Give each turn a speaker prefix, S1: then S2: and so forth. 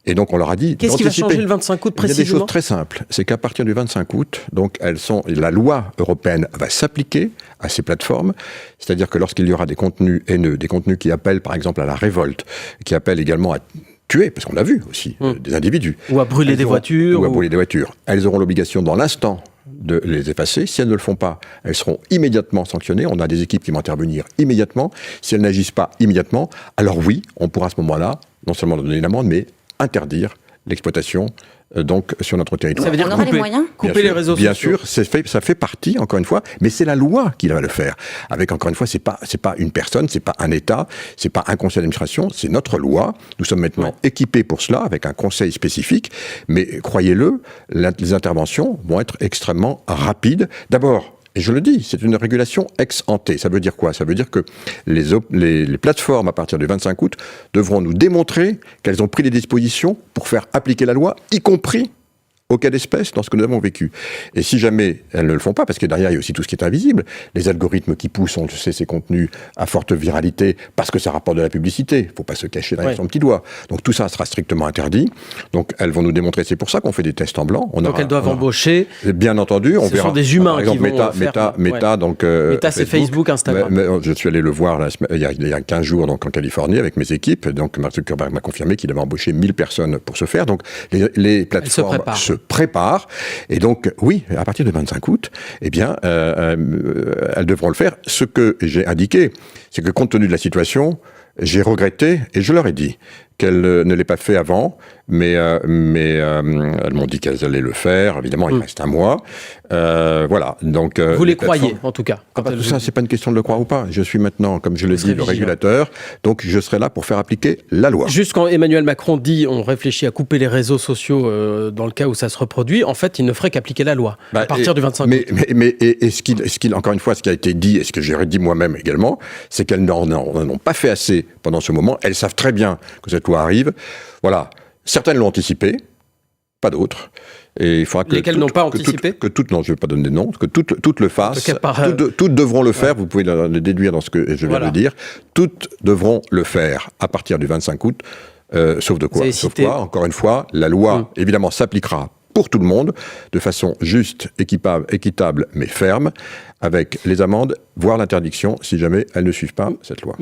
S1: Et donc on leur a dit
S2: Qu'est-ce qui va changer le 25 août précisément ?
S1: Il y a des choses très simples. C'est qu'à partir du 25 août, donc la loi européenne va s'appliquer à ces plateformes. C'est-à-dire que lorsqu'il y aura des contenus haineux, des contenus qui appellent par exemple à la révolte, qui appellent également à tuer, parce qu'on l'a vu aussi, des individus.
S2: Ou à brûler des voitures.
S1: Ou à brûler des voitures. Elles auront l'obligation dans l'instant de les effacer. Si elles ne le font pas, elles seront immédiatement sanctionnées. On a des équipes qui vont intervenir immédiatement. Si elles n'agissent pas immédiatement, alors oui, on pourra à ce moment-là, non seulement donner une amende, mais interdire l'exploitation donc sur notre territoire.
S2: Ça veut dire
S3: on aura les moyens
S2: couper les réseaux sociaux.
S1: Bien sûr, ça fait partie, encore une fois, mais c'est la loi qui va le faire. Avec, encore une fois, c'est pas une personne, c'est pas un État, c'est pas un conseil d'administration, c'est notre loi. Nous sommes maintenant équipés pour cela, avec un conseil spécifique, mais croyez-le, les interventions vont être extrêmement rapides. D'abord, et je le dis, c'est une régulation ex ante. Ça veut dire quoi ? Ça veut dire que les plateformes, à partir du 25 août, devront nous démontrer qu'elles ont pris des dispositions pour faire appliquer la loi, y compris au cas d'espèce dans ce que nous avons vécu. Et si jamais elles ne le font pas, parce que derrière il y a aussi tout ce qui est invisible, les algorithmes qui poussent, on le sait, ces contenus à forte viralité, parce que ça rapporte de la publicité, il ne faut pas se cacher derrière son petit doigt. Donc tout ça sera strictement interdit. Donc elles vont nous démontrer, c'est pour ça qu'on fait des tests en blanc.
S2: Donc elles doivent embaucher.
S1: Bien entendu, on verra.
S2: Ce sont des humains
S1: par exemple,
S2: qui vont
S1: Meta, donc
S2: Meta, c'est Facebook, Instagram.
S1: je suis allé le voir il y a 15 jours donc, en Californie avec mes équipes. Donc Mark Zuckerberg m'a confirmé qu'il avait embauché 1000 personnes pour ce faire. Donc les plateformes se préparent. Et donc, oui, à partir du 25 août, eh bien, elles devront le faire. Ce que j'ai indiqué, c'est que compte tenu de la situation, j'ai regretté, et je leur ai dit, qu'elles ne l'aient pas fait avant, mais elles m'ont dit qu'elles allaient le faire. Évidemment, il reste un mois. Voilà. Donc,
S2: vous les croyez, en tout cas.
S1: Tout ça, c'est pas une question de le croire ou pas. Je suis maintenant, comme je le dis, le régulateur. Donc, je serai là pour faire appliquer la loi.
S2: Juste quand Emmanuel Macron dit on réfléchit à couper les réseaux sociaux dans le cas où ça se reproduit, en fait, il ne ferait qu'appliquer la loi à partir du 25 août.
S1: Mais encore une fois, ce qui a été dit, et ce que j'ai redit moi-même également, c'est qu'elles n'en ont pas fait assez pendant ce moment. Elles savent très bien que cette loi arrive. Voilà. Certaines l'ont anticipé, pas d'autres. Et il faudra que
S2: lesquelles n'ont pas anticipé ?
S1: Non, je ne vais pas donner de nom, que toutes le fassent. Toutes devront le faire, vous pouvez le déduire dans ce que je viens de dire. Toutes devront le faire à partir du 25 août, sauf quoi, encore une fois, la loi, évidemment, s'appliquera pour tout le monde, de façon juste, équitable, mais ferme, avec les amendes, voire l'interdiction, si jamais elles ne suivent pas cette loi.